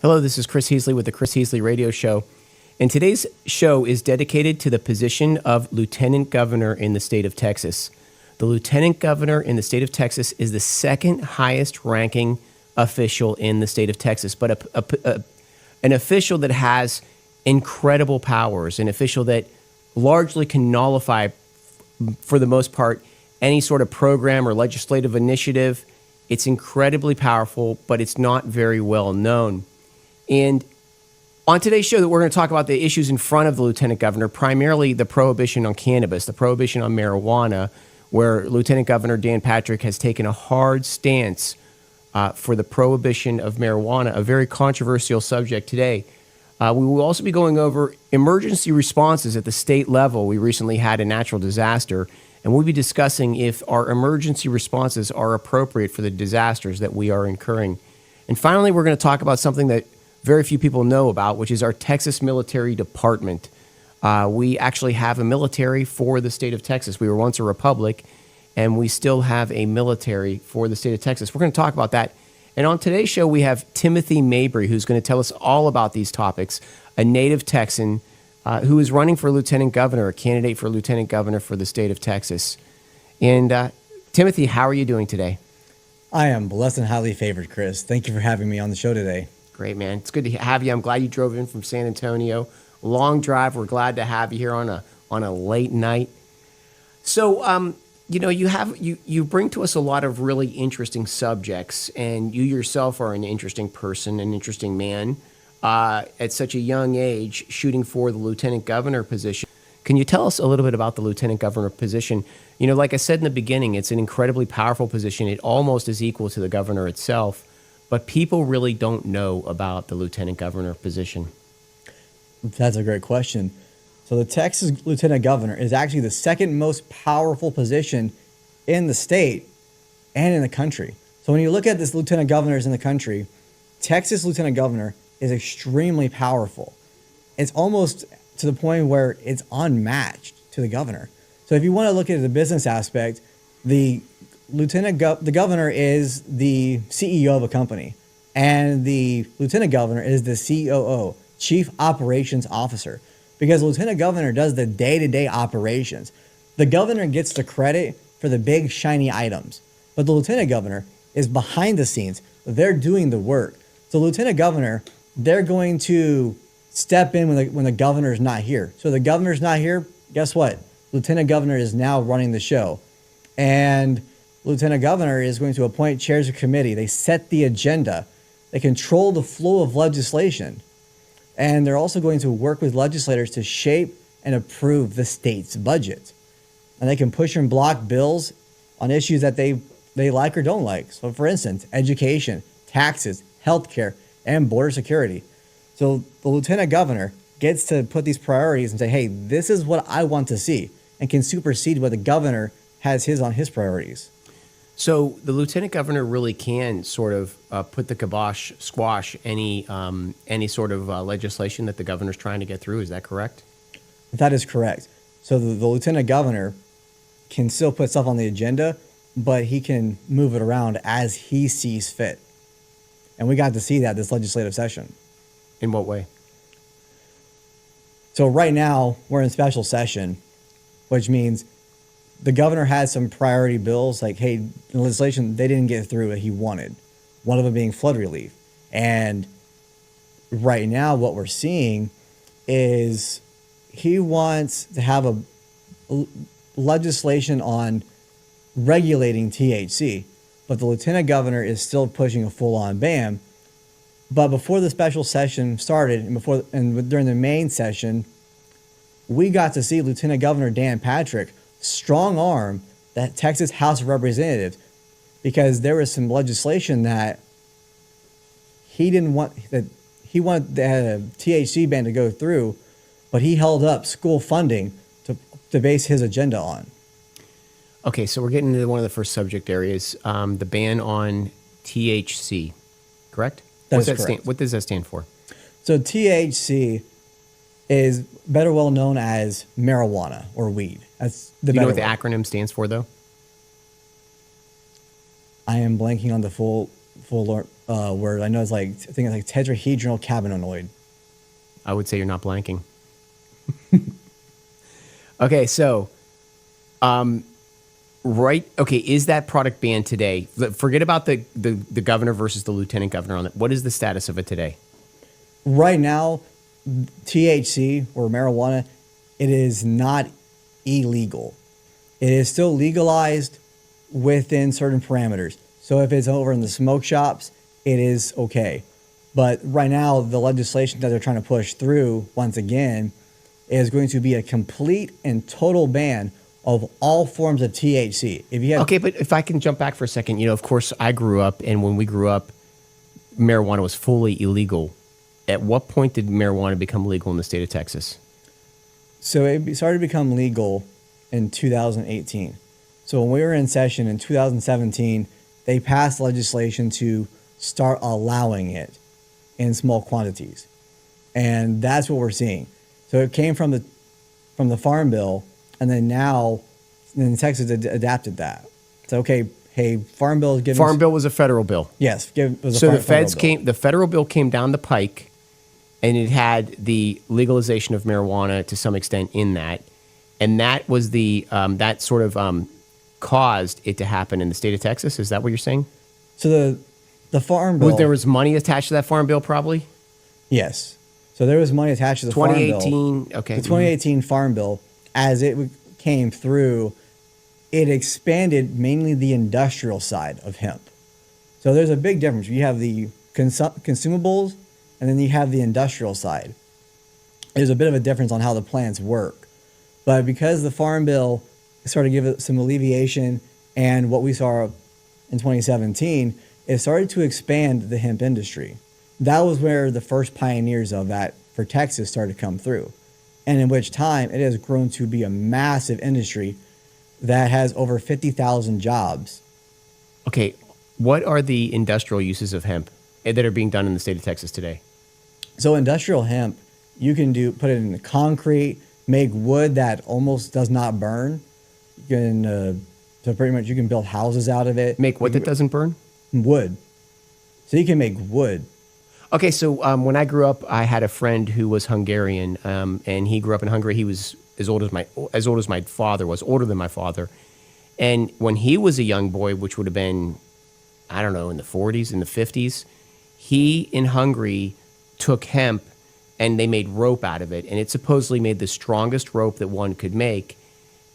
Hello, this is Chris Heasley with the Chris Heasley Radio Show. And today's show is dedicated to the position of Lieutenant Governor in the state of Texas. The Lieutenant Governor in the state of Texas is the second highest ranking official in the state of Texas, but an official that has incredible powers, an official that largely can nullify, for the most part, any sort of program or legislative initiative. It's incredibly powerful, but it's not very well known. And on today's show, we're going to talk about the issues in front of the Lieutenant Governor, primarily the prohibition on cannabis, the prohibition on marijuana, where Lieutenant Governor Dan Patrick has taken a hard stance for the prohibition of marijuana, a very controversial subject today. We will also be going over emergency responses at the state level. We recently had a natural disaster, and we'll be discussing if our emergency responses are appropriate for the disasters that we are incurring. And finally, we're going to talk about something that very few people know about, which is our Texas Military Department. We actually have a military for the state of Texas. We were once a republic, and we still have a military for the state of Texas. We're going to talk about that. And on today's show, we have Timothy Marby, who's going to tell us all about these topics, a native Texan who is running for lieutenant governor, a candidate for lieutenant governor for the state of Texas. And Timothy, how are you doing today? I am blessed and highly favored, Chris. Thank you for having me on the show today. Great, man. It's good to have you. I'm glad you drove in from San Antonio. Long drive. We're glad to have you here on a late night. So, you bring to us a lot of really interesting subjects, and you yourself are an interesting person, an interesting man, at such a young age, shooting for the lieutenant governor position. Can you tell us a little bit about the lieutenant governor position? You know, like I said in the beginning, it's an incredibly powerful position. It almost is equal to the governor itself, but people really don't know about the lieutenant governor position. That's a great question. So the Texas lieutenant governor is actually the second most powerful position in the state and in the country. So when you look at this lieutenant governors in the country, Texas lieutenant governor is extremely powerful. It's almost to the point where it's unmatched to the governor. So if you want to look at the business aspect, the governor is the CEO of a company, and the lieutenant governor is the COO, Chief Operations Officer, because the lieutenant governor does the day-to-day operations. The governor gets the credit for the big shiny items, but the lieutenant governor is behind the scenes. They're doing the work. So lieutenant governor, they're going to step in when the governor is not here. So the governor's not here, guess what? Lieutenant governor is now running the show. And lieutenant governor is going to appoint chairs of committee. They set the agenda. They control the flow of legislation. And they're also going to work with legislators to shape and approve the state's budget. And they can push and block bills on issues that they like or don't like. So for instance, education, taxes, healthcare, and border security. So the lieutenant governor gets to put these priorities and say, hey, this is what I want to see, and can supersede what the governor has on his priorities. So the lieutenant governor really can sort of put the kibosh, squash any sort of legislation that the governor's trying to get through. Is that correct? That is correct. So the lieutenant governor can still put stuff on the agenda, but he can move it around as he sees fit. And we got to see that this legislative session. In what way? So right now we're in special session, which means the governor has some priority bills, like, hey, the legislation they didn't get through that he wanted. One of them being flood relief. And right now what we're seeing is he wants to have a legislation on regulating THC, but the lieutenant governor is still pushing a full-on ban. But before the special session started, and during the main session, we got to see Lieutenant Governor Dan Patrick strong arm that Texas House of Representatives, because there was some legislation that he didn't want, that he wanted the THC ban to go through, but he held up school funding to base his agenda on. Okay, so we're getting into one of the first subject areas, the ban on THC, correct? That's correct. What does that stand for? So THC is better well known as marijuana or weed. That's the Do you know better what the word. acronym stands for, though? I am blanking on the full word. I know I think it's like tetrahedral cannabinoid. I would say you're not blanking. Okay, so, right. Okay, is that product banned today? Forget about the governor versus the lieutenant governor on that. What is the status of it today? Right now, THC or marijuana, it is not illegal. It is still legalized within certain parameters. So if it's over in the smoke shops, it is okay. But right now, the legislation that they're trying to push through, once again, is going to be a complete and total ban of all forms of THC. If you have Okay, but if I can jump back for a second, of course, I grew up, and when we grew up, marijuana was fully illegal. At what point did marijuana become legal in the state of Texas? So it started to become legal in 2018. So when we were in session in 2017, they passed legislation to start allowing it in small quantities. And that's what we're seeing. So it came from the Farm Bill, and then Texas adapted that. So okay, hey, Farm Bill is giving Farm Bill was a federal bill. Yes, So the federal bill came down the pike, and it had the legalization of marijuana to some extent in that, and that was that sort of caused it to happen in the state of Texas. Is that what you're saying? So the Farm Bill, There was money attached to that Farm Bill, probably. yes. So there was money attached to the Farm Bill. 2018. Okay. The 2018 Farm Bill, as it came through, it expanded mainly the industrial side of hemp. So there's a big difference. You have the consumables, and then you have the industrial side. There's a bit of a difference on how the plants work. But because the Farm Bill started to give it some alleviation, and what we saw in 2017, it started to expand the hemp industry. That was where the first pioneers of that for Texas started to come through. And in which time it has grown to be a massive industry that has over 50,000 jobs. Okay. What are the industrial uses of hemp that are being done in the state of Texas today? So industrial hemp, you can put it in the concrete, make wood that almost does not burn. You can, so pretty much you can build houses out of it. Make what that doesn't burn? Wood. So you can make wood. Okay, so when I grew up, I had a friend who was Hungarian, and he grew up in Hungary. He was as old as my father was, older than my father. And when he was a young boy, which would have been, I don't know, in the 40s, in the 50s, he in Hungary took hemp and they made rope out of it, and it supposedly made the strongest rope that one could make.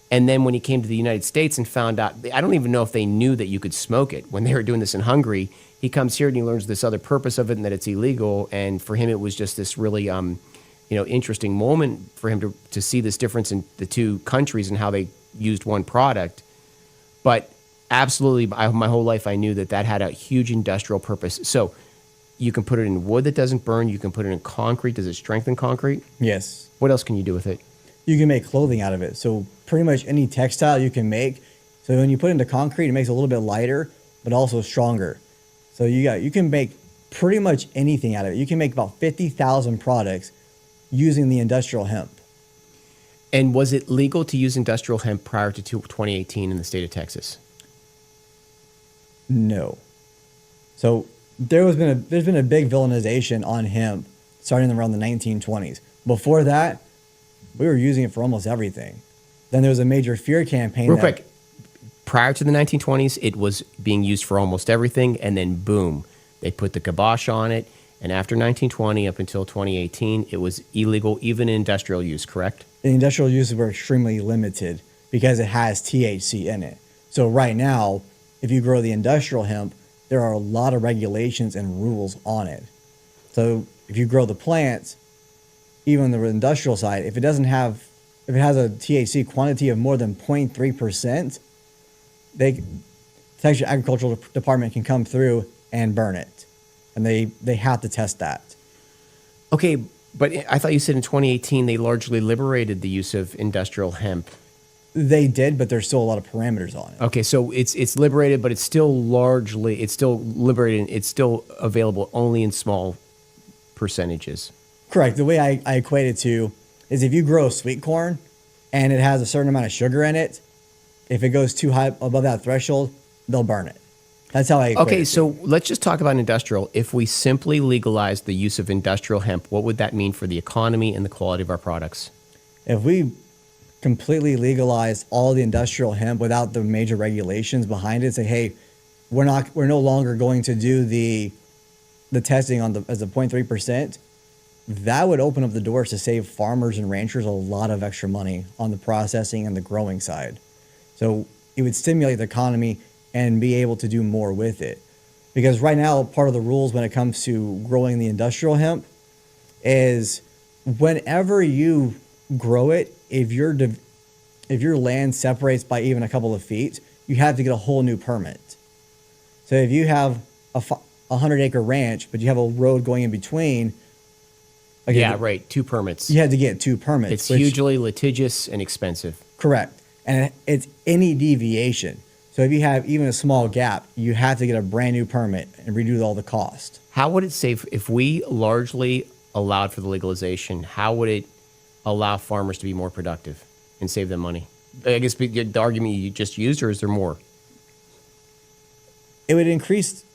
And then when he came to the United States and found out, I don't even know if they knew that you could smoke it when they were doing this in Hungary. He comes here and he learns this other purpose of it and that it's illegal. And for him, it was just this really, interesting moment for him to see this difference in the two countries and how they used one product. But absolutely, my whole life, I knew that had a huge industrial purpose. So you can put it in wood that doesn't burn. You can put it in concrete. Does it strengthen concrete? Yes. What else can you do with it? You can make clothing out of it. So pretty much any textile you can make. So when you put it into concrete, it makes it a little bit lighter, but also stronger. So you can make pretty much anything out of it. You can make about 50,000 products using the industrial hemp. And was it legal to use industrial hemp prior to 2018 in the state of Texas? No. So there's been a big villainization on hemp starting around the 1920s. Before that, we were using it for almost everything. Then there was a major fear campaign. Real quick, prior to the 1920s, it was being used for almost everything, and then boom, they put the kibosh on it. And after 1920 up until 2018, it was illegal, even in industrial use, correct? The industrial uses were extremely limited because it has THC in it. So right now, if you grow the industrial hemp, there are a lot of regulations and rules on it. So if you grow the plants, even the industrial side, if it has a THC quantity of more than 0.3%, the Texas Agricultural Department can come through and burn it. And they have to test that. Okay, but I thought you said in 2018 they largely liberated the use of industrial hemp. They did, but there's still a lot of parameters on it. Okay, so it's liberated, but it's still liberated, and it's still available only in small percentages. Correct. The way I equate it to is if you grow sweet corn and it has a certain amount of sugar in it, if it goes too high above that threshold, they'll burn it. That's how I equate Okay, it. so let's just talk about industrial. If we simply legalize the use of industrial hemp, what would that mean for the economy and the quality of our products? If we completely legalize all the industrial hemp without the major regulations behind it, say, hey, we're no longer going to do the testing on the as a 0.3%, that would open up the doors to save farmers and ranchers a lot of extra money on the processing and the growing side. So it would stimulate the economy and be able to do more with it. Because right now, part of the rules when it comes to growing the industrial hemp is whenever you grow it, if your land separates by even a couple of feet, you have to get a whole new permit. So if you have a 100-acre ranch, but you have a road going in between, Yeah, right. 2 permits. you had to get 2 permits. It's hugely litigious and expensive. Correct. And it's any deviation. So if you have even a small gap, you have to get a brand new permit and redo all the cost. How would it save if we largely allowed for the legalization? How would it allow farmers to be more productive and save them money? I guess the argument you just used, or is there more? It would increase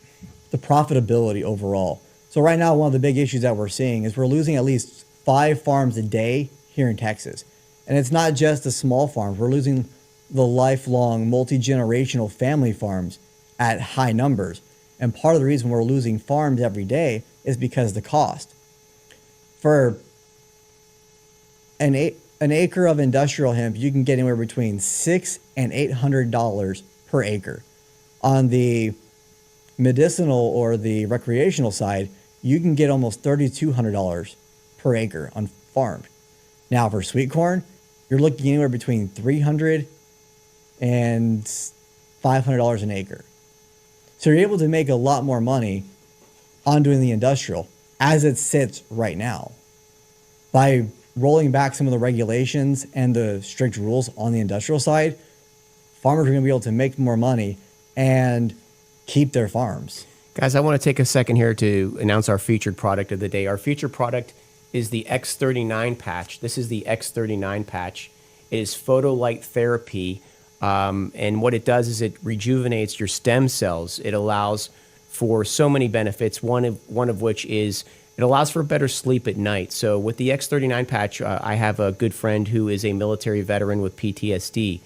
the profitability overall. So right now, one of the big issues that we're seeing is we're losing at least 5 farms a day here in Texas. And it's not just the small farms. We're losing the lifelong, multi-generational family farms at high numbers. And part of the reason we're losing farms every day is because of the cost. For an acre of industrial hemp, you can get anywhere between $600 and $800 per acre. On the medicinal or the recreational side, you can get almost $3,200 per acre on farm. Now for sweet corn, you're looking anywhere between $300 and $500 an acre. So you're able to make a lot more money on doing the industrial as it sits right now. By rolling back some of the regulations and the strict rules on the industrial side, farmers are going to be able to make more money and keep their farms. Guys, I want to take a second here to announce our featured product of the day. Our featured product is the X39 patch. This is the X39 patch. It is photolight therapy. And what it does is it rejuvenates your stem cells. It allows for so many benefits, one of which is it allows for better sleep at night. So with the X39 patch, I have a good friend who is a military veteran with PTSD,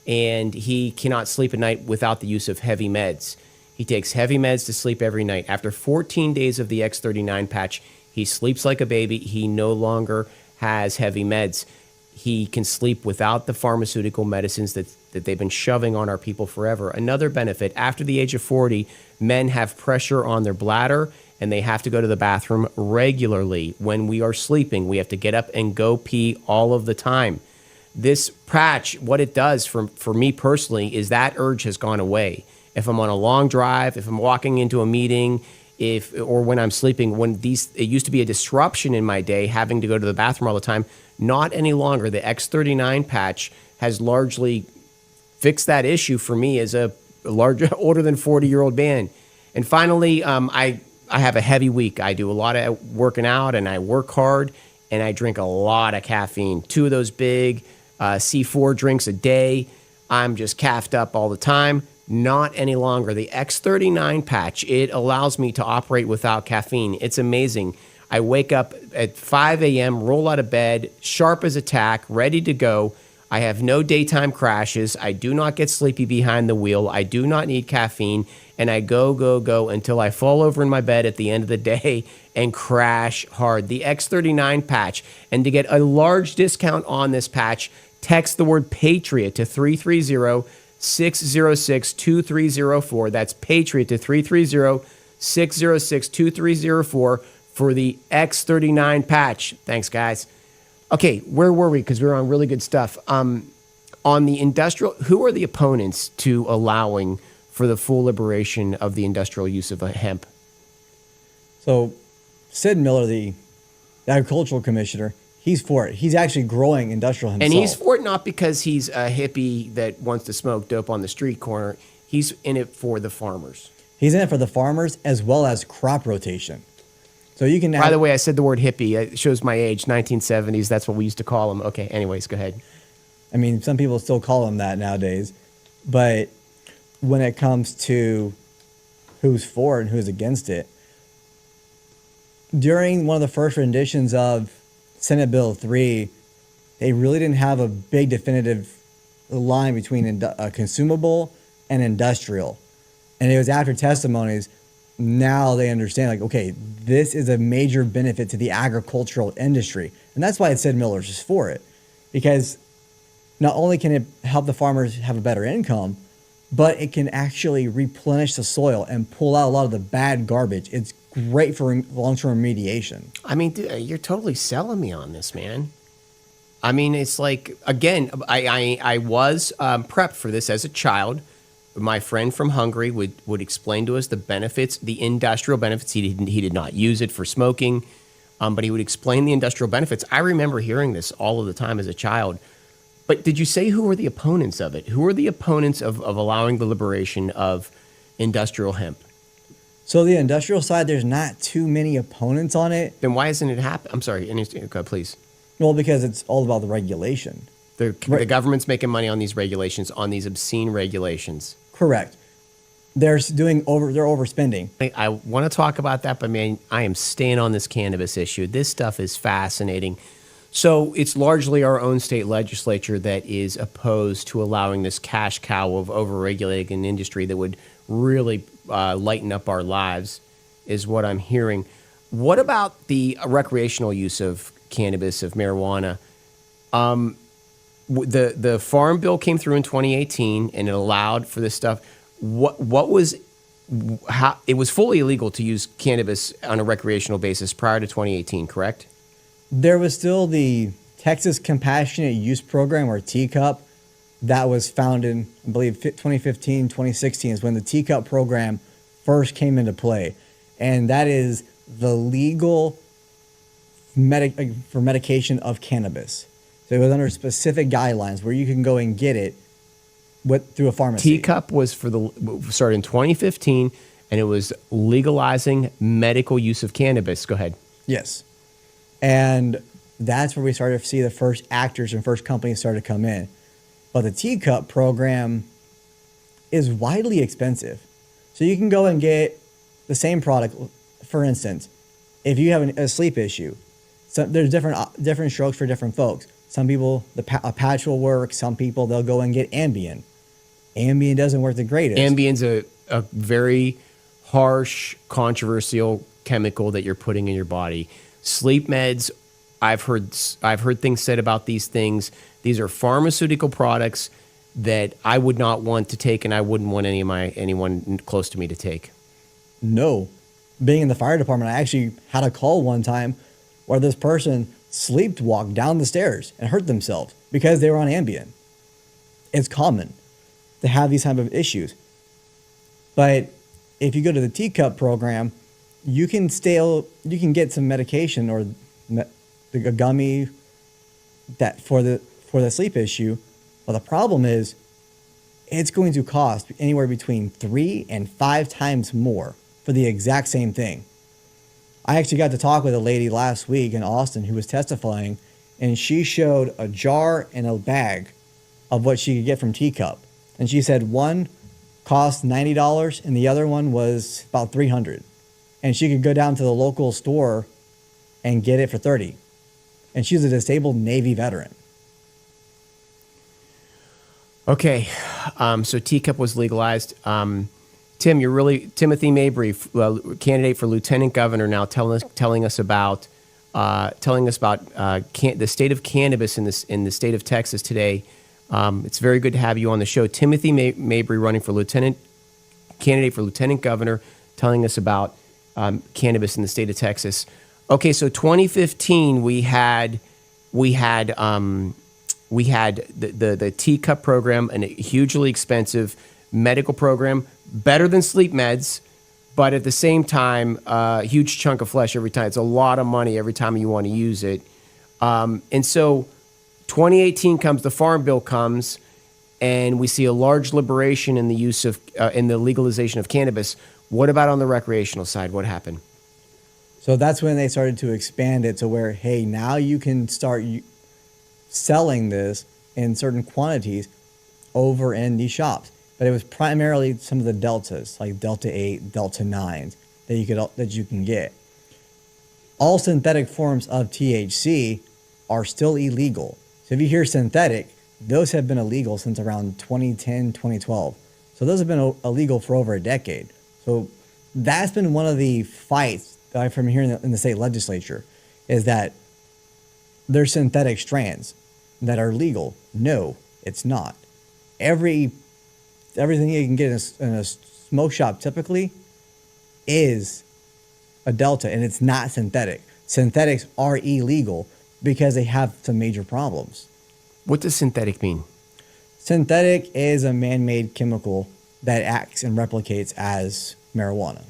and he cannot sleep at night without the use of heavy meds. He takes heavy meds to sleep every night. After 14 days of the X39 patch, he sleeps like a baby. He no longer has heavy meds. He can sleep without the pharmaceutical medicines that they've been shoving on our people forever. Another benefit, after the age of 40, men have pressure on their bladder and they have to go to the bathroom regularly. When we are sleeping, we have to get up and go pee all of the time. This patch, what it does for me personally is that urge has gone away. If I'm on a long drive, if I'm walking into a meeting, or when I'm sleeping, it used to be a disruption in my day having to go to the bathroom all the time. Not any longer. The X39 patch has largely fixed that issue for me as a larger, older than 40-year-old man. And finally, I have a heavy week. I do a lot of working out and I work hard and I drink a lot of caffeine. 2 of those big C4 drinks a day. I'm just caffed up all the time. Not any longer. The X39 patch, it allows me to operate without caffeine. It's amazing. I wake up at 5 a.m., roll out of bed, sharp as a tack, ready to go. I have no daytime crashes. I do not get sleepy behind the wheel. I do not need caffeine. And I go until I fall over in my bed at the end of the day and crash hard. The X39 patch. And to get a large discount on this patch, text the word Patriot to 330-606-2304. That's Patriot to 330-606-2304 for the X39 patch. Thanks, guys. Okay, where were we? Because we were on really good stuff. On the industrial, who are the opponents to allowing for the full liberation of the industrial use of hemp? So Sid Miller, the agricultural commissioner, he's for it. He's actually growing industrial himself. And he's for it not because he's a hippie that wants to smoke dope on the street corner. He's in it for the farmers. He's in it for the farmers as well as crop rotation. So you can. By the way, I said the word hippie. It shows my age. 1970s. That's what we used to call them. Okay. Anyways, go ahead. I mean, some people still call them that nowadays, but when it comes to who's for it and who's against it. During one of the first renditions of Senate Bill 3, they really didn't have a big definitive line between consumable and industrial. And it was after testimonies, now they understand, like, okay, this is a major benefit to the agricultural industry. And that's why it said Miller's is for it. Because not only can it help the farmers have a better income, but it can actually replenish the soil and pull out a lot of the bad garbage. It's great for long-term remediation. I mean, dude, you're totally selling me on this, man. I mean, it's like, again, I was prepped for this as a child. My friend from Hungary would explain to us the benefits, the industrial benefits. He did not use it for smoking, but he would explain the industrial benefits. I remember hearing this all of the time as a child. But did you say who were the opponents of it? Who are the opponents of allowing the liberation of industrial hemp? So the industrial side, there's not too many opponents on it. Then why isn't it happen? I'm sorry, please. Well, because it's all about the regulation. The government's making money on these regulations, on these obscene regulations. Correct. They're overspending. I want to talk about that, but man, I am staying on this cannabis issue. This stuff is fascinating. So it's largely our own state legislature that is opposed to allowing this cash cow of overregulating an industry that would really lighten up our lives, is what I'm hearing. What about the recreational use of cannabis, of marijuana? The Farm Bill came through in 2018, and it allowed for this stuff. It was fully illegal to use cannabis on a recreational basis prior to 2018, correct? There was still the Texas Compassionate Use Program, or TCUP, that was founded, I believe, 2015, 2016 is when the TCUP program first came into play. And that is the legal for medication of cannabis. So it was under specific guidelines where you can go and get it through a pharmacy. TCUP was started in 2015, and it was legalizing medical use of cannabis. Go ahead. Yes. And that's where we started to see the first actors and first companies started to come in. But the TCUP program is widely expensive. So you can go and get the same product. For instance, if you have a sleep issue, so there's different strokes for different folks. Some people, a patch will work. Some people, they'll go and get Ambien. Ambien doesn't work the greatest. Ambien's a very harsh, controversial chemical that you're putting in your body. Sleep meds, I've heard things said about these things. These are pharmaceutical products that I would not want to take, and I wouldn't want anyone close to me to take. No. Being in the fire department, I actually had a call one time where this person sleepwalked down the stairs and hurt themselves because they were on Ambien. It's common to have these type of issues. But if you go to the TCUP program, you can get some medication or a gummy that for the sleep issue. Well, the problem is it's going to cost anywhere between 3 and 5 times more for the exact same thing. I actually got to talk with a lady last week in Austin who was testifying, and she showed a jar and a bag of what she could get from TCUP. And she said one cost $90 and the other one was about $300. And she could go down to the local store and get it for $30. And she's a disabled Navy veteran. Okay, so TCUP was legalized. Tim, Timothy Mabry, candidate for lieutenant governor, now telling us about the state of cannabis in the state of Texas today. It's very good to have you on the show, Timothy Mabry, running for candidate for lieutenant governor, telling us about cannabis in the state of Texas. Okay, so 2015 we had the TCUP program, and a hugely expensive medical program, better than sleep meds, but at the same time, a huge chunk of flesh every time. It's a lot of money every time you want to use it. And so 2018 comes, the Farm Bill comes, and we see a large liberation in the use of, in the legalization of cannabis. What about on the recreational side? What happened? So that's when they started to expand it to where, hey, now you can start selling this in certain quantities over in these shops. but it was primarily some of the deltas, like Delta 8, Delta 9s, that you can get. All synthetic forms of THC are still illegal. So if you hear synthetic, those have been illegal since around 2010, 2012. So those have been illegal for over a decade. So that's been one of the fights that I've been hearing in the state legislature, is that there's synthetic strands that are legal. No, it's not. Everything you can get in a smoke shop typically is a Delta, and it's not synthetic. Synthetics are illegal because they have some major problems. What does synthetic mean? Synthetic is a man-made chemical that acts and replicates as marijuana.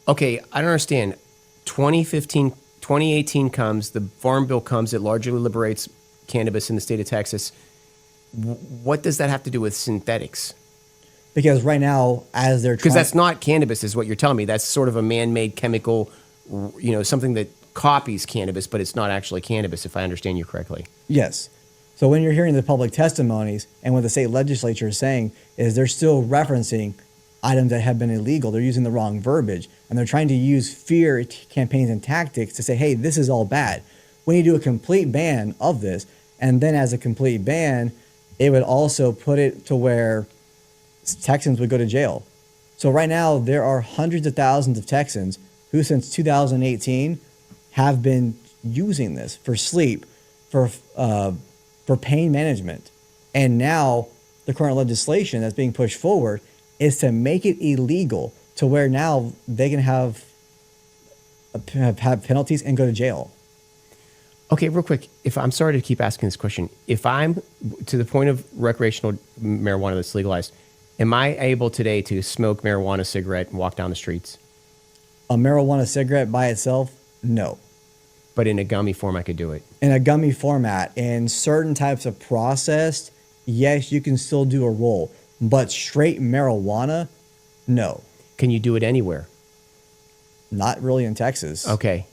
Okay, I don't understand. 2018 comes, the Farm Bill comes, it largely liberates cannabis in the state of Texas. What does that have to do with synthetics? Because right now, as they're trying... Because that's not cannabis is what you're telling me. That's sort of a man-made chemical, something that copies cannabis, but it's not actually cannabis, if I understand you correctly. Yes. So when you're hearing the public testimonies and what the state legislature is saying is they're still referencing items that have been illegal. They're using the wrong verbiage, and they're trying to use fear campaigns and tactics to say, hey, this is all bad. When you do a complete ban of this, and then as a complete ban, it would also put it to where Texans would go to jail. So right now, there are hundreds of thousands of Texans who since 2018 have been using this for sleep, for pain management. And now the current legislation that's being pushed forward is to make it illegal to where now they can have penalties and go to jail. Okay, real quick, I'm sorry to keep asking this question. If I'm to the point of recreational marijuana that's legalized, am I able today to smoke marijuana cigarette and walk down the streets? A marijuana cigarette by itself, no. But in a gummy form, I could do it. In a gummy format, in certain types of processed, yes, you can still do a roll. But straight marijuana, no. Can you do it anywhere? Not really in Texas. Okay.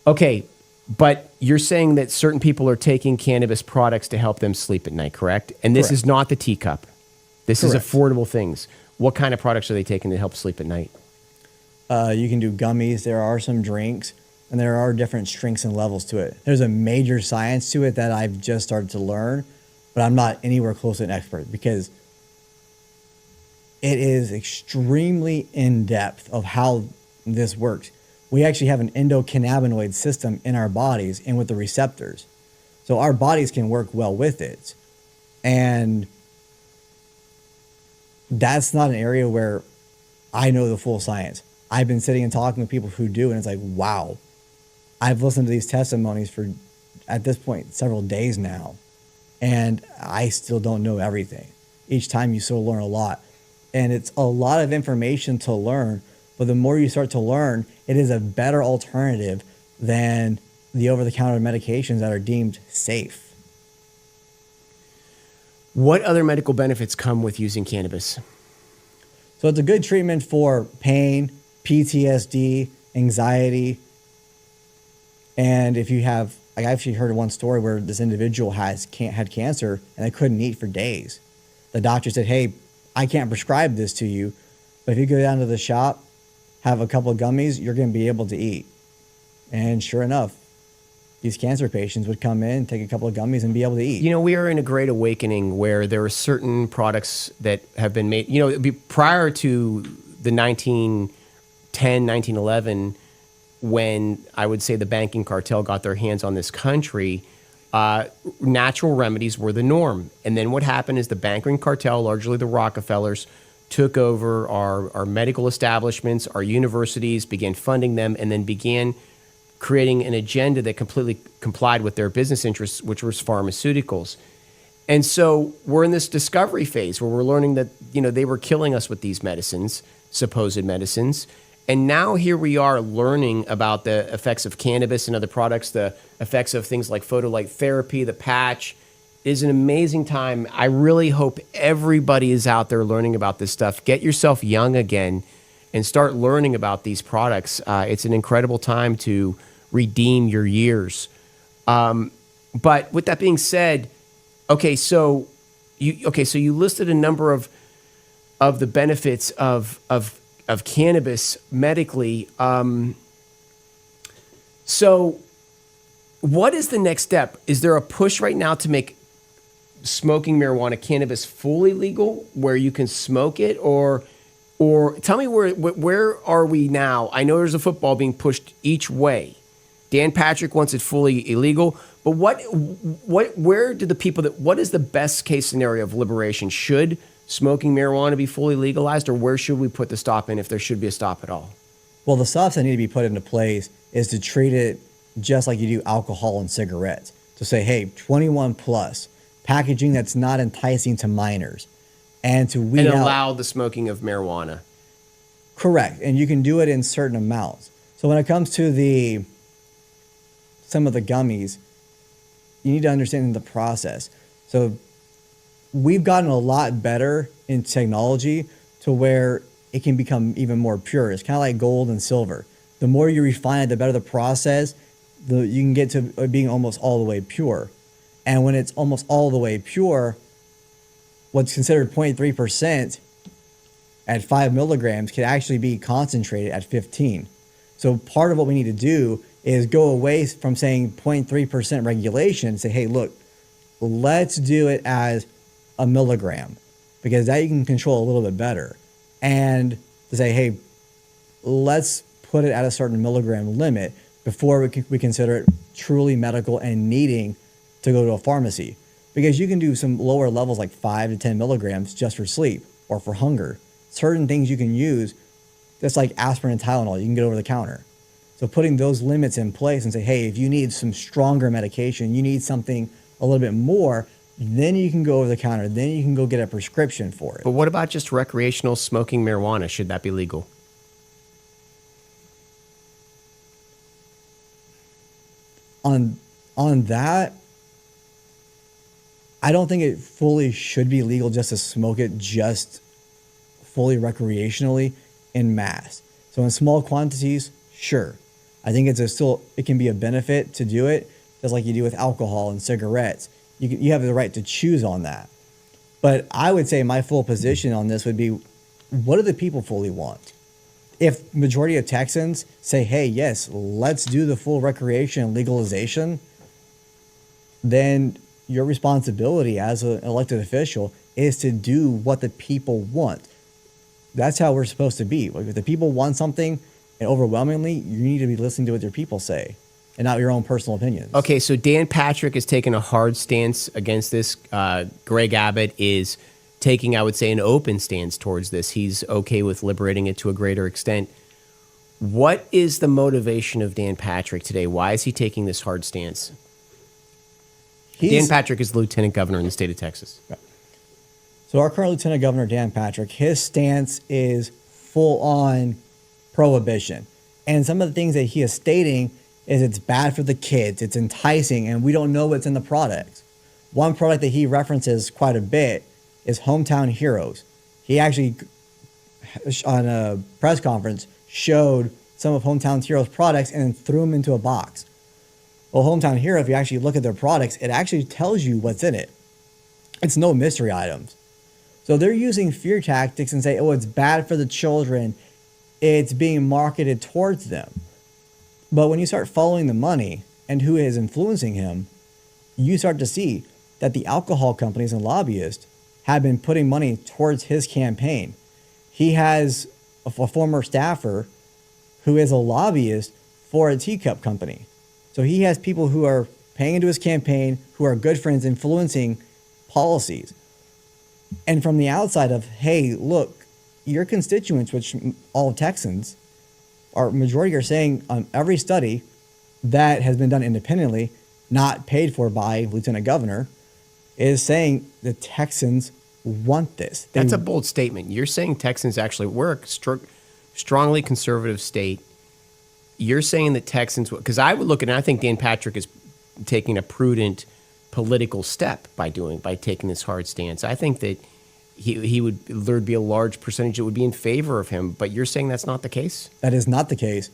Okay, but you're saying that certain people are taking cannabis products to help them sleep at night, correct? And this is not the teacup. This is affordable things. What kind of products are they taking to help sleep at night? You can do gummies. There are some drinks, and there are different strengths and levels to it. There's a major science to it that I've just started to learn, but I'm not anywhere close to an expert because it is extremely in-depth of how this works. We actually have an endocannabinoid system in our bodies and with the receptors. So our bodies can work well with it. And that's not an area where I know the full science. I've been sitting and talking with people who do, and it's like, wow. I've listened to these testimonies for, at this point, several days now, and I still don't know everything. Each time you still learn a lot. And it's a lot of information to learn, but the more you start to learn, it is a better alternative than the over-the-counter medications that are deemed safe. What other medical benefits come with using cannabis? So it's a good treatment for pain, PTSD, anxiety. And if you have, I actually heard one story where this individual had cancer and they couldn't eat for days. The doctor said, hey, I can't prescribe this to you, but if you go down to the shop, have a couple of gummies, you're going to be able to eat. And sure enough, these cancer patients would come in, take a couple of gummies, and be able to eat. You know, we are in a great awakening where there are certain products that have been made, prior to the 1910, 1911, when I would say the banking cartel got their hands on this country, natural remedies were the norm. And then what happened is the banking cartel, largely the Rockefellers, took over our medical establishments, our universities, began funding them, and then began creating an agenda that completely complied with their business interests, which was pharmaceuticals. And so we're in this discovery phase where we're learning that, they were killing us with these medicines, supposed medicines. And now here we are learning about the effects of cannabis and other products, the effects of things like photolight therapy, the patch. It is an amazing time. I really hope everybody is out there learning about this stuff. Get yourself young again and start learning about these products. It's an incredible time to redeem your years. But with that being said, okay, so So you listed a number of the benefits of cannabis medically. So what is the next step? Is there a push right now to make smoking marijuana, cannabis, fully legal, where you can smoke it, or tell me where are we now? I know there's a football being pushed each way. Dan Patrick wants it fully illegal, but where do the people what is the best case scenario of liberation? Should smoking marijuana be fully legalized, or where should we put the stop in if there should be a stop at all? Well, the stops that need to be put into place is to treat it just like you do alcohol and cigarettes. To say, hey, 21 plus, packaging that's not enticing to minors, and to weed out. And allow the smoking of marijuana. Correct, and you can do it in certain amounts. So when it comes to some of the gummies, you need to understand the process. So we've gotten a lot better in technology to where it can become even more pure. It's kind of like gold and silver. The more you refine it, the better the process, you can get to being almost all the way pure. And when it's almost all the way pure, what's considered 0.3% at 5 milligrams can actually be concentrated at 15. So part of what we need to do is go away from saying 0.3% regulation and say, hey, look, let's do it as a milligram, because that you can control a little bit better. And to say, hey, let's put it at a certain milligram limit before we consider it truly medical and needing to go to a pharmacy. Because you can do some lower levels like 5 to 10 milligrams just for sleep or for hunger. Certain things you can use, that's like aspirin and Tylenol, you can get over the counter. So putting those limits in place and say, hey, if you need some stronger medication, you need something a little bit more, then you can go over the counter. Then you can go get a prescription for it. But what about just recreational smoking marijuana? Should that be legal? On that, I don't think it fully should be legal just to smoke it just fully recreationally in mass. So in small quantities, sure. I think it can be a benefit to do it, just like you do with alcohol and cigarettes. You have the right to choose on that. But I would say my full position on this would be, what do the people fully want? If majority of Texans say, hey, yes, let's do the full recreation and legalization, then your responsibility as an elected official is to do what the people want. That's how we're supposed to be. If the people want something, and overwhelmingly, you need to be listening to what your people say and not your own personal opinions. Okay, so Dan Patrick is taking a hard stance against this. Greg Abbott is taking, I would say, an open stance towards this. He's okay with liberating it to a greater extent. What is the motivation of Dan Patrick today? Why is he taking this hard stance? Dan Patrick is the lieutenant governor in the state of Texas. So our current lieutenant governor, Dan Patrick, his stance is full on prohibition. And some of the things that he is stating is it's bad for the kids, it's enticing, and we don't know what's in the products. One product that he references quite a bit is Hometown Heroes. He actually, on a press conference, showed some of Hometown Heroes products and then threw them into a box. Well, Hometown Hero, if you actually look at their products, it actually tells you what's in it. It's no mystery items. So they're using fear tactics and say, oh, it's bad for the children. It's being marketed towards them. But when you start following the money and who is influencing him, you start to see that the alcohol companies and lobbyists have been putting money towards his campaign. He has a former staffer who is a lobbyist for a teacup company. So he has people who are paying into his campaign, who are good friends, influencing policies. And from the outside of, hey, look, your constituents, which all Texans, majority are saying on every study that has been done independently, not paid for by Lieutenant Governor, is saying the Texans want this. That's a bold statement. You're saying Texans actually, we're a strongly conservative state. You're saying that Texans, because I would look at it, and I think Dan Patrick is taking a prudent political step by taking this hard stance. I think that there'd be a large percentage that would be in favor of him, but you're saying that's not the case? That is not the case.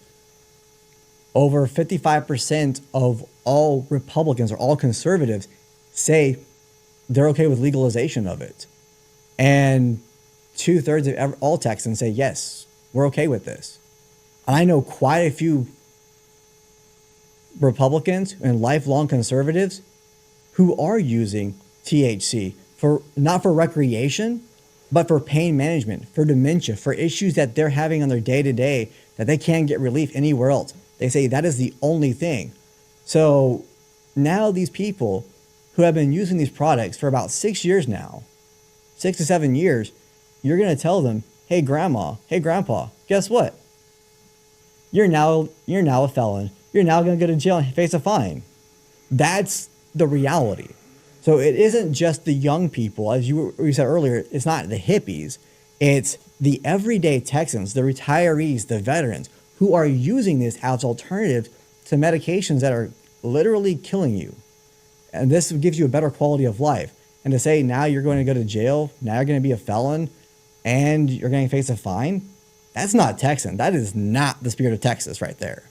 Over 55% of all Republicans or all conservatives say they're okay with legalization of it. And 2/3 of all Texans say, yes, we're okay with this. And I know quite a few Republicans and lifelong conservatives who are using THC for not for recreation, but for pain management, for dementia, for issues that they're having on their day to day that they can't get relief anywhere else. They say that is the only thing. So now these people who have been using these products for about 6 years now, 6 to 7 years, you're going to tell them, hey, grandma, hey, grandpa, guess what? You're now a felon. You're now going to go to jail and face a fine. That's the reality. So it isn't just the young people, as you said earlier, it's not the hippies. It's the everyday Texans, the retirees, the veterans who are using this as alternatives to medications that are literally killing you. And this gives you a better quality of life. And to say now you're going to go to jail, now you're going to be a felon, and you're going to face a fine, that's not Texan. That is not the spirit of Texas right there.